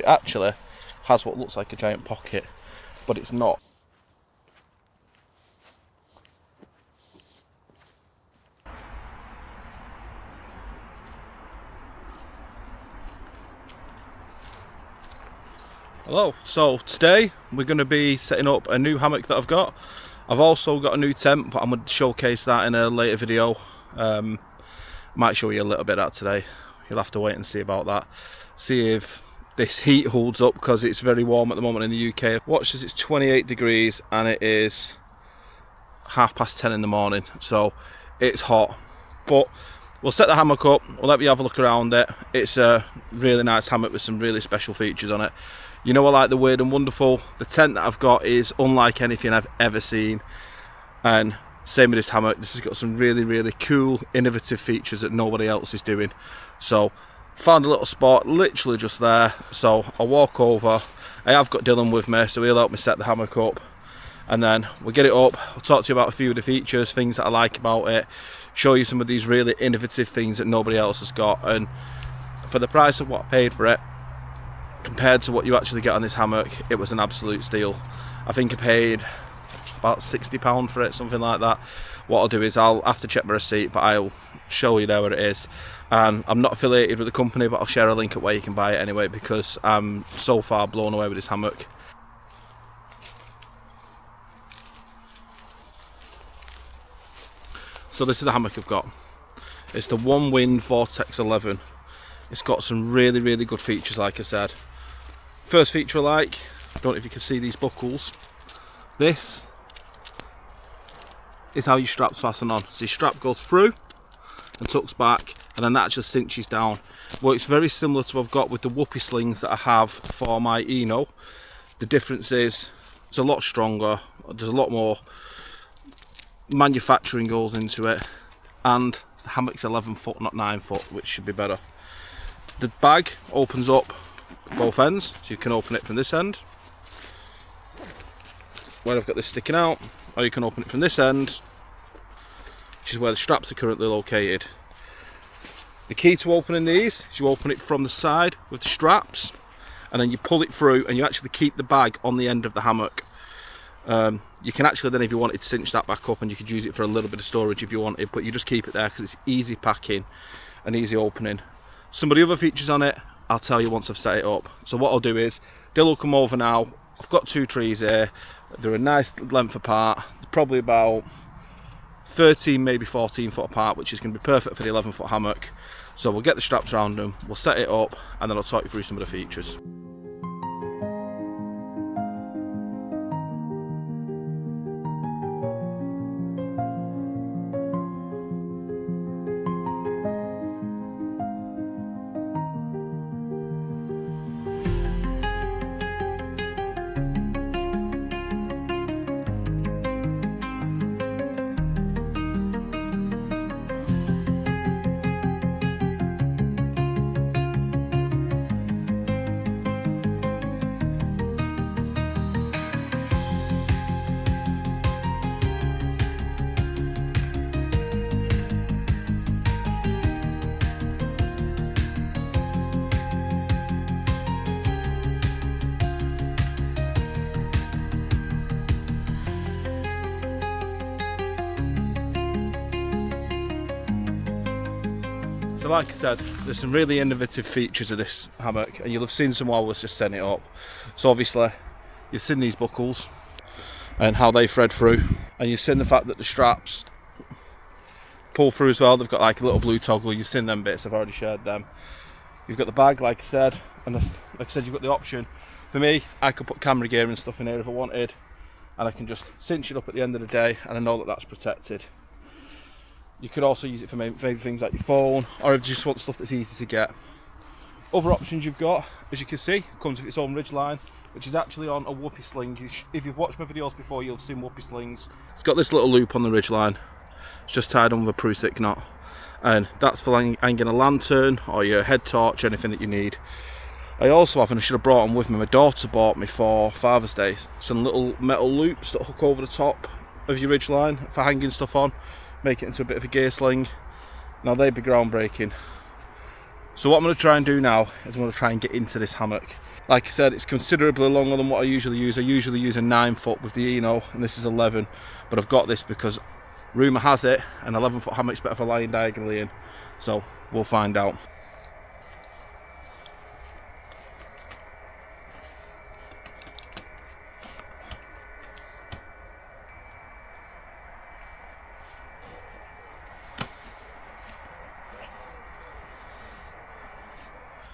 It actually has what looks like a giant pocket, but it's not. Hello, so today we're going to be setting up a new hammock that I've got. I've also got a new tent, but I'm going to showcase that in a later video. Might show you a little bit of that today. You'll have to wait and see about that. See if this heat holds up, because it's very warm at the moment in the UK. Watch this, it's 28 degrees and it is 10:30 in the morning, so it's hot. But we'll set the hammock up, we'll let you have a look around it. It's a really nice hammock with some really special features on it. You know, I like the weird and wonderful. The tent that I've got is unlike anything I've ever seen, and same with this hammock. This has got some really cool, innovative features that nobody else is doing. So found a little spot literally just there, so I'll walk over. I have got Dylan with me, so he'll help me set the hammock up, and then we'll get it up. I'll talk to you about a few of the features, things that I like about it, show you some of these really innovative things that nobody else has got. And for the price of what I paid for it, compared to what you actually get on this hammock, it was an absolute steal. I think I paid about £60 for it, something like that. What I'll do is I'll have to check my receipt, but I'll show you there where it is. And I'm not affiliated with the company, but I'll share a link at where you can buy it anyway, because I'm so far blown away with this hammock. So this is the hammock I've got. It's the Onewind Vortex 11. It's got some really good features, like I said. First feature I like, I don't know if you can see these buckles. This is how your straps fasten on. So your strap goes through and tucks back, and then that just cinches down. Works very similar to what I've got with the whoopee slings that I have for my Eno. The difference is it's a lot stronger, there's a lot more manufacturing goes into it, and the hammock's 11 foot, not 9 foot, which should be better. The bag opens up both ends, so you can open it from this end, where I've got this sticking out, or you can open it from this end, which is where the straps are currently located. The key to opening these is you open it from the side with the straps, and then you pull it through, and you actually keep the bag on the end of the hammock. You can actually then, if you wanted, cinch that back up, and you could use it for a little bit of storage if you wanted, but you just keep it there because it's easy packing and easy opening. Some of the other features on it, I'll tell you once I've set it up. So what I'll do is, Dylan will come over now. I've got two trees here. They're a nice length apart. They're probably about 13, maybe 14 foot apart, which is going to be perfect for the 11 foot hammock. So we'll get the straps around them, we'll set it up, and then I'll talk you through some of the features. So like I said, there's some really innovative features of this hammock, and you'll have seen some while I was just setting it up. So obviously you've seen these buckles and how they thread through, and you've seen the fact that the straps pull through as well. They've got like a little blue toggle. You've seen them bits, I've already shared them. You've got the bag, like I said, and like I said, you've got the option. For me, I could put camera gear and stuff in here if I wanted, and I can just cinch it up at the end of the day, and I know that that's protected. You could also use it for maybe things like your phone, or if you just want stuff that's easy to get. Other options you've got, as you can see, comes with its own ridgeline, which is actually on a whoopee sling. If you've watched my videos before, you'll have seen whoopee slings. It's got this little loop on the ridgeline. It's just tied on with a Prusik knot, and that's for hanging a lantern or your head torch, anything that you need. I also have, and I should have brought them with me, my daughter bought me for Father's Day, some little metal loops that hook over the top of your ridgeline for hanging stuff on, make it into a bit of a gear sling. Now they'd be groundbreaking. So what I'm going to try and do now is I'm going to try and get into this hammock. Like I said, it's considerably longer than what I usually use. I usually use a 9-foot with the Eno, and this is 11, but I've got this because rumour has it an 11-foot hammock's better for lying diagonally in, so we'll find out.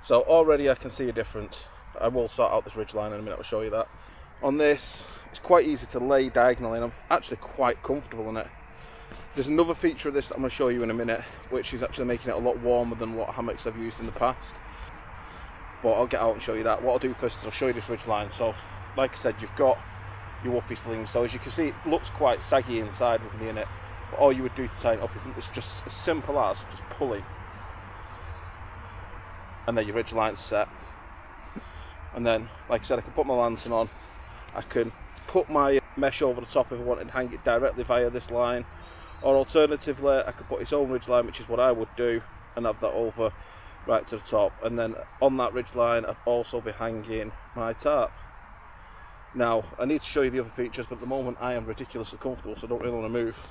So already I can see a difference. I will sort out this ridgeline in a minute, I'll show you that. On this, it's quite easy to lay diagonally and I'm actually quite comfortable in it. There's another feature of this that I'm going to show you in a minute, which is actually making it a lot warmer than what hammocks I've used in the past. But I'll get out and show you that. What I'll do first is I'll show you this ridgeline. So, like I said, you've got your whoopee sling. So as you can see, it looks quite saggy inside with me in it. But all you would do to tighten it up is it's just as simple as just pulling. And then your ridgeline's set. And then, like I said, I can put my lantern on. I can put my mesh over the top if I wanted to hang it directly via this line. Or alternatively, I could put its own ridgeline, which is what I would do, and have that over right to the top. And then on that ridgeline, I'd also be hanging my tarp. Now, I need to show you the other features, but at the moment I am ridiculously comfortable, so I don't really want to move.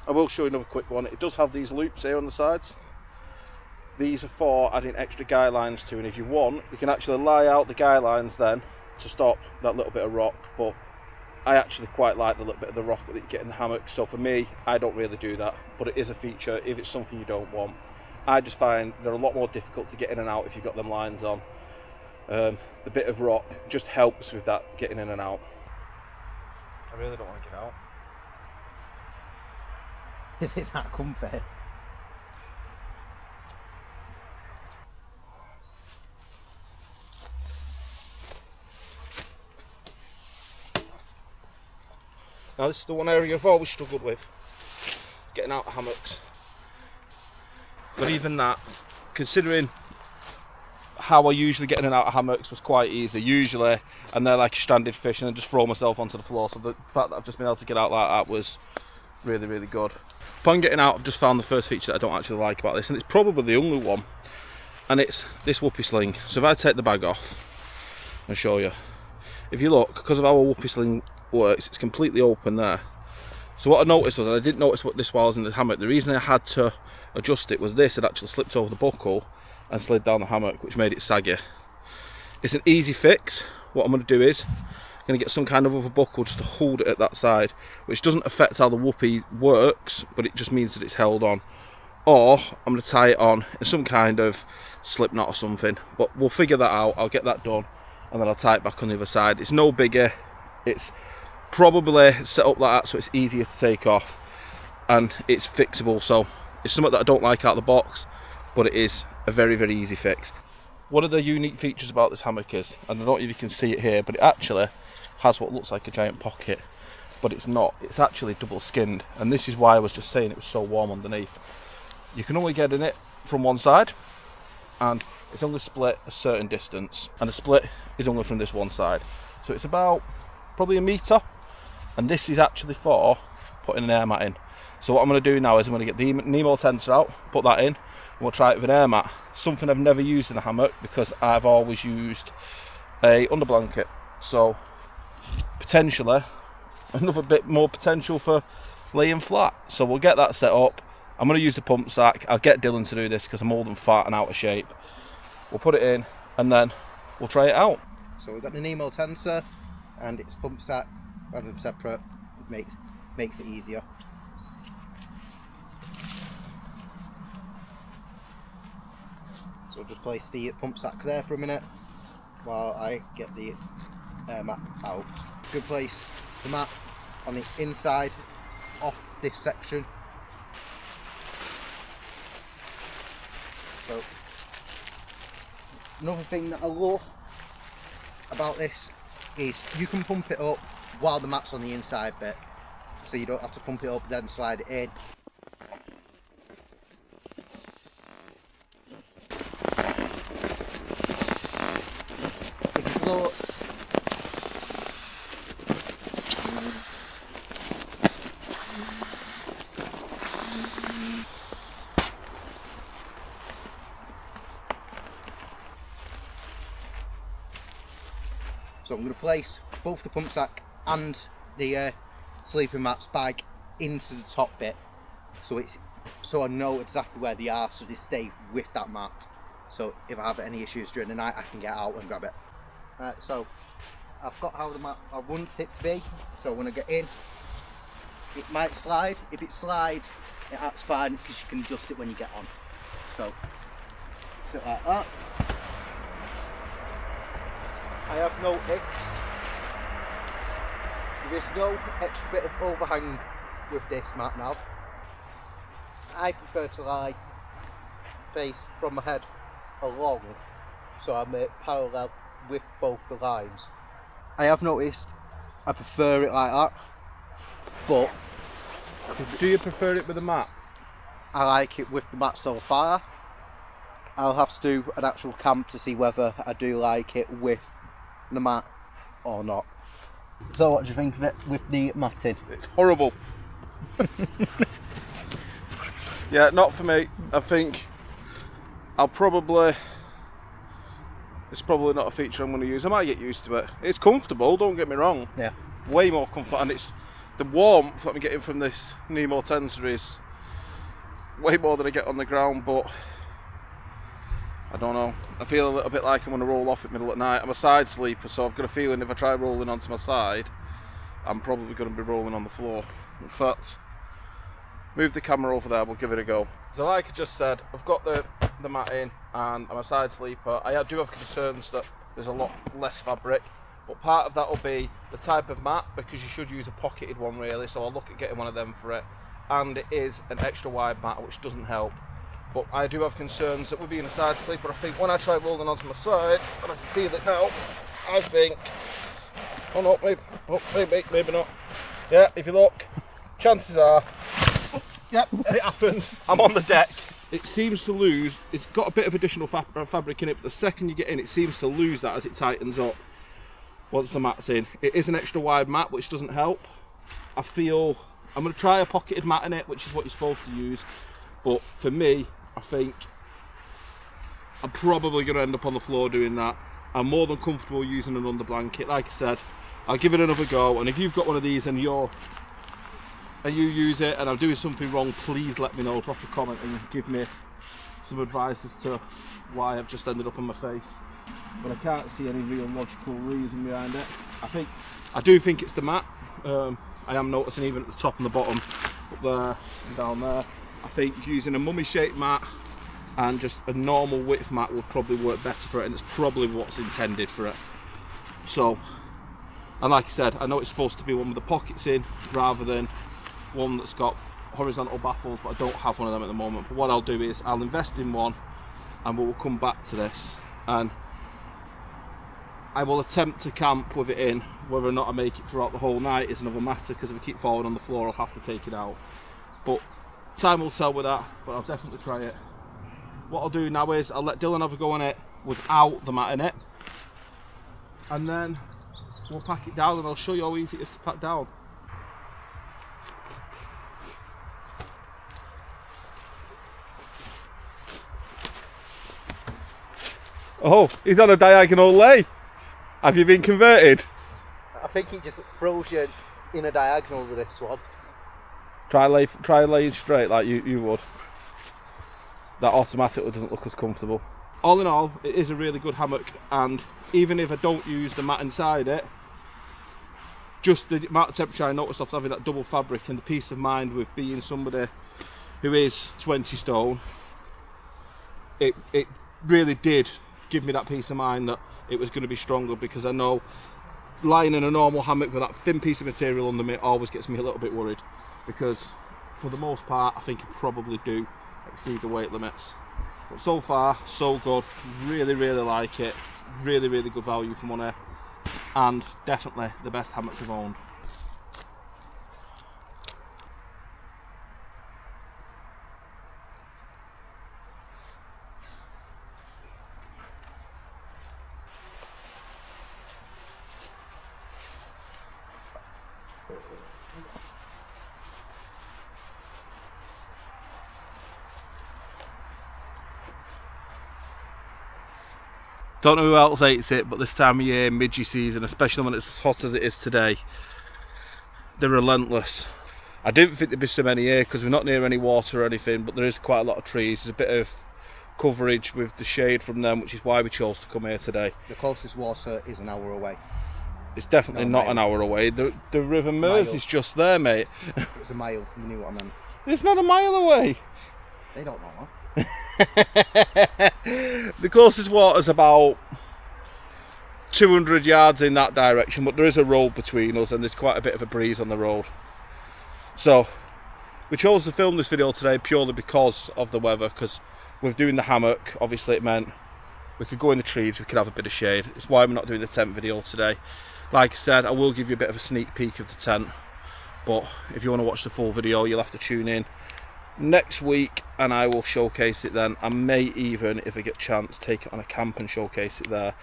I will show you another quick one. It does have these loops here on the sides. These are for adding extra guy lines to, and if you want, you can actually lie out the guy lines then to stop that little bit of rock, but I actually quite like the little bit of the rock that you get in the hammock, so for me, I don't really do that, but it is a feature if it's something you don't want. I just find they're a lot more difficult to get in and out if you've got them lines on. The bit of rock just helps with that getting in and out. I really don't want to get out. Is it that comfy? Now this is the one area I've always struggled with, getting out of hammocks. But even that, considering how I usually get in and out of hammocks was quite easy, usually, and they're like a stranded fish and I just throw myself onto the floor, so the fact that I've just been able to get out like that was really, really good. Upon getting out, I've just found the first feature that I don't actually like about this, and it's probably the only one, and it's this whoopee sling. So if I take the bag off, I'll show you. If you look, because of how a whoopee sling works, it's completely open there. So what I noticed was, and I didn't notice what this while I was in the hammock, the reason I had to adjust it was this had actually slipped over the buckle and slid down the hammock, which made it saggy. It's an easy fix. What I'm going to do is I'm going to get some kind of other buckle just to hold it at that side, which doesn't affect how the whoopee works, but it just means that it's held on. Or I'm going to tie it on in some kind of slip knot or something, but we'll figure that out. I'll get that done and then I'll tie it back on the other side. It's no bigger. It's probably set up like that so it's easier to take off and it's fixable, so it's something that I don't like out of the box, but it is a very, very easy fix. One of the unique features about this hammock is, and I don't know if you can see it here, but it actually has what looks like a giant pocket, but it's not. It's actually double skinned, and this is why I was just saying it was so warm underneath. You can only get in it from one side, and it's only split a certain distance, and the split is only from this one side, so it's about probably a metre, and this is actually for putting an air mat in. So what I'm going to do now is I'm going to get the Nemo Tensor out, put that in, and we'll try it with an air mat. Something I've never used in a hammock because I've always used a under blanket. So potentially another bit more potential for laying flat. So we'll get that set up. I'm going to use the pump sack. I'll get Dylan to do this because I'm old and fat and out of shape. We'll put it in and then we'll try it out. So we've got the Nemo Tensor and its pump sack. Having them separate makes it easier. So we'll just place the pump sack there for a minute while I get the air mat out. Good place the mat on the inside off this section. So another thing that I love about this is you can pump it up while the mat's on the inside bit, so you don't have to pump it up then slide it in. If you blow So I'm going to place both the pump sack and the sleeping mats bag into the top bit, so I know exactly where they are, so they stay with that mat. So if I have any issues during the night, I can get out and grab it. So I've got how the mat I want it to be. So when I get in, it might slide. If it slides, that's fine because you can adjust it when you get on. So sit like that. I have noticed there is no extra bit of overhang with this mat now. I prefer to lie face from my head along, so I'm parallel with both the lines. I have noticed I prefer it like that, but Do you prefer it with a mat? I like it with the mat so far. I'll have to do an actual camp to see whether I do like it with the mat or not. So what do you think of it with the matting? It's horrible. Yeah, not for me. I think it's probably not a feature I'm going to use. I might get used to it. It's comfortable, don't get me wrong. Yeah. Way more comfortable, and it's the warmth that I'm getting from this Nemo Tensor is way more than I get on the ground, but I don't know. I feel a little bit like I'm going to roll off at middle of the night. I'm a side sleeper, so I've got a feeling if I try rolling onto my side, I'm probably going to be rolling on the floor. In fact, move the camera over there, we'll give it a go. So like I just said, I've got the mat in and I'm a side sleeper. I do have concerns that there's a lot less fabric, but part of that will be the type of mat, because you should use a pocketed one really, so I'll look at getting one of them for it. And it is an extra wide mat, which doesn't help. But I do have concerns that with being a side sleeper, I think when I try rolling onto my side, and I can feel it now, I think, oh no, maybe not. Yeah, if you look, chances are, yep, it happens. I'm on the deck. It seems to lose, it's got a bit of additional fabric in it, but the second you get in, it seems to lose that as it tightens up once the mat's in. It is an extra wide mat, which doesn't help. I feel, I'm going to try a pocketed mat in it, which is what you're supposed to use, but for me, I think I'm probably going to end up on the floor doing that. I'm more than comfortable using an under blanket. Like I said, I'll give it another go, and if you've got one of these and you use it and I'm doing something wrong, please let me know. Drop a comment and give me some advice as to why I've just ended up on my face. But I can't see any real logical reason behind it. I do think it's the mat. I am noticing even at the top and the bottom, up there and down there. I think using a mummy shaped mat and just a normal width mat would probably work better for it, and it's probably what's intended for it. So, and like I said, I know it's supposed to be one with the pockets in rather than one that's got horizontal baffles, but I don't have one of them at the moment. But what I'll do is I'll invest in one and we'll come back to this, and I will attempt to camp with it in. Whether or not I make it throughout the whole night is another matter, because if I keep falling on the floor I'll have to take it out. But time will tell with that, but I'll definitely try it. What I'll do now is I'll let Dylan have a go on it without the mat in it, and then we'll pack it down and I'll show you how easy it is to pack down. Oh, he's on a diagonal lay. Have you been converted? I think it just throws you in a diagonal with this one. Try laying straight like you would. That automatically doesn't look as comfortable. All in all, it is a really good hammock, and even if I don't use the mat inside it, just the amount of temperature I noticed off having that double fabric and the peace of mind with being somebody who is 20 stone, it really did give me that peace of mind that it was going to be stronger, because I know lying in a normal hammock with that thin piece of material under me always gets me a little bit worried, because for the most part I think I probably do exceed the weight limits. But so far so good, really like it, really good value for money, and definitely the best hammock I've owned. Don't know who else hates it, but this time of year, midgy season, especially when it's as hot as it is today, they're relentless. I didn't think there'd be so many here because we're not near any water or anything, but there is quite a lot of trees. There's a bit of coverage with the shade from them, which is why we chose to come here today. The closest water is an hour away. It's definitely not an hour away. The River Mersey's just there, mate. It's a mile, you knew what I meant. It's not a mile away. They don't know that. The closest water's about 200 yards in that direction, but there is a road between us and there's quite a bit of a breeze on the road. So we chose to film this video today purely because of the weather, because with doing the hammock, obviously it meant we could go in the trees, we could have a bit of shade. It's why we're not doing the tent video today. Like I said, I will give you a bit of a sneak peek of the tent, but if you want to watch the full video, you'll have to tune in next week and I will showcase it then. I may even, if I get a chance, take it on a camp and showcase it there.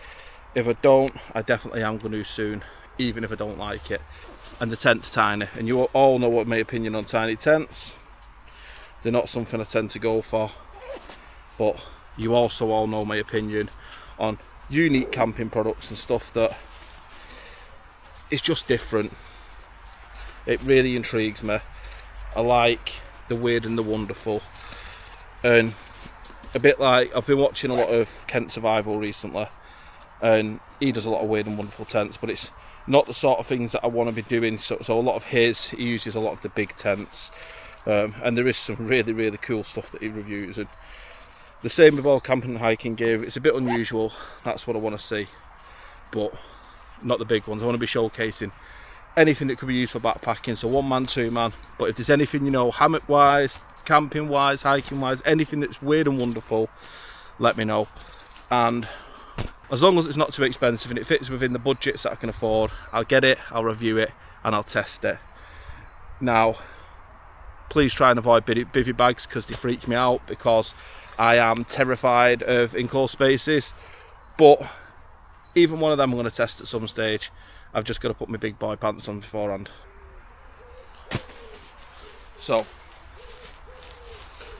If I don't, I definitely am going to soon, even if I don't like it. And the tent's tiny, and you all know what my opinion on tiny tents. They're not something I tend to go for, but you also all know my opinion on unique camping products and stuff that is just different. It really intrigues me. I like the weird and the wonderful, and a bit like I've been watching a lot of Kent Survival recently, and he does a lot of weird and wonderful tents, but it's not the sort of things that I want to be doing. So a lot of he uses a lot of the big tents, and there is some really cool stuff that he reviews, and the same with all camping and hiking gear. It's a bit unusual, that's what I want to see, but not the big ones. I want to be showcasing anything that could be used for backpacking, so 1 man, 2 man. But if there's anything, you know, hammock wise, camping wise, hiking wise, anything that's weird and wonderful, let me know. And as long as it's not too expensive and it fits within the budgets that I can afford, I'll get it, I'll review it and I'll test it. Now please try and avoid bivvy bags because they freak me out, because I am terrified of enclosed spaces. But even one of them I'm going to test at some stage. I've just got to put my big boy pants on beforehand. So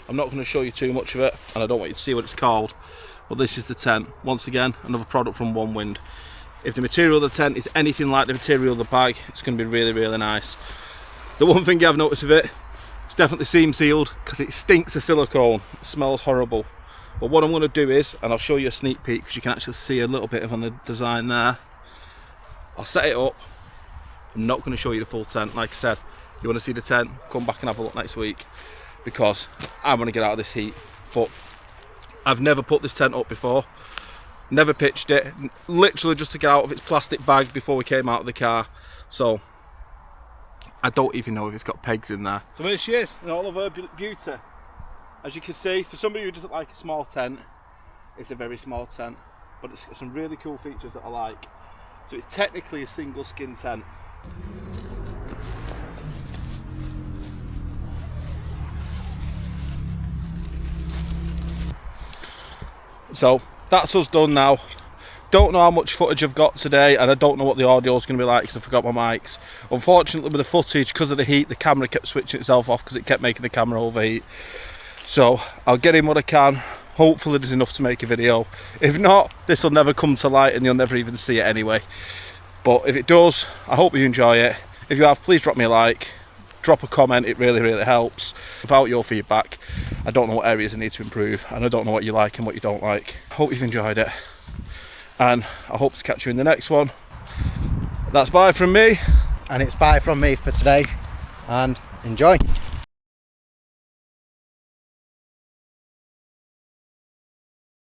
I'm not going to show you too much of it, and I don't want you to see what it's called, but this is the tent. Once again, another product from Onewind. If the material of the tent is anything like the material of the bag, it's going to be really nice. The one thing I've noticed of it, it's definitely seam sealed because it stinks of silicone. It smells horrible. But what I'm going to do is, and I'll show you a sneak peek because you can actually see a little bit of on the design there. I'll set it up. I'm not going to show you the full tent. Like I said, you want to see the tent, come back and have a look next week, because I want to get out of this heat. But I've never put this tent up before, never pitched it, literally just took it out of its plastic bag before we came out of the car, so I don't even know if it's got pegs in there. So here she is in all of her beauty. As you can see, for somebody who doesn't like a small tent, it's a very small tent, but it's got some really cool features that I like. So it's technically a single skin tent. So that's us done now. Don't know how much footage I've got today, and I don't know what the audio is going to be like because I forgot my mics. Unfortunately with the footage, because of the heat, the camera kept switching itself off because it kept making the camera overheat. So I'll get in what I can. Hopefully there's enough to make a video. If not, this will never come to light and you'll never even see it anyway. But if it does, I hope you enjoy it. If you have, please drop me a like, drop a comment, it really helps. Without your feedback, I don't know what areas I need to improve, and I don't know what you like and what you don't like. Hope you've enjoyed it, and I hope to catch you in the next one. That's bye from me. And it's bye from me for today, and enjoy.